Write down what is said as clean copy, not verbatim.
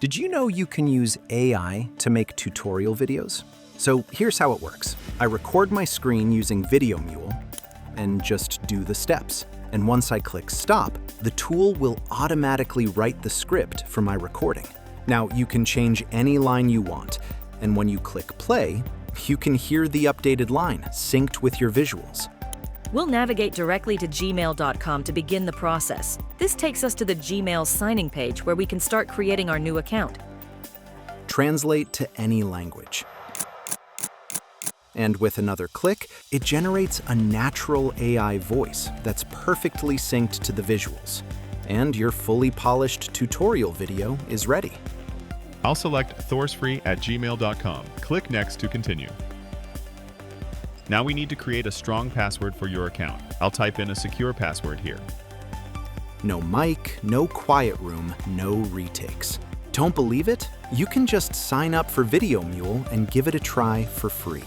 Did you know you can use AI to make tutorial videos? So here's how it works. I record my screen using VideoMule and just do the steps. And once I click stop, the tool will automatically write the script for my recording. Now you can change any line you want, and when you click play, you can hear the updated line synced with your visuals. We'll navigate directly to gmail.com to begin the process. This takes us to the Gmail signing page where we can start creating our new account. Translate to any language. And with another click, it generates a natural AI voice that's perfectly synced to the visuals. And your fully polished tutorial video is ready. I'll select thorsfree@gmail.com. Click Next to continue. Now we need to create a strong password for your account. I'll type in a secure password here. No mic, no quiet room, no retakes. Don't believe it? You can just sign up for VideoMule and give it a try for free.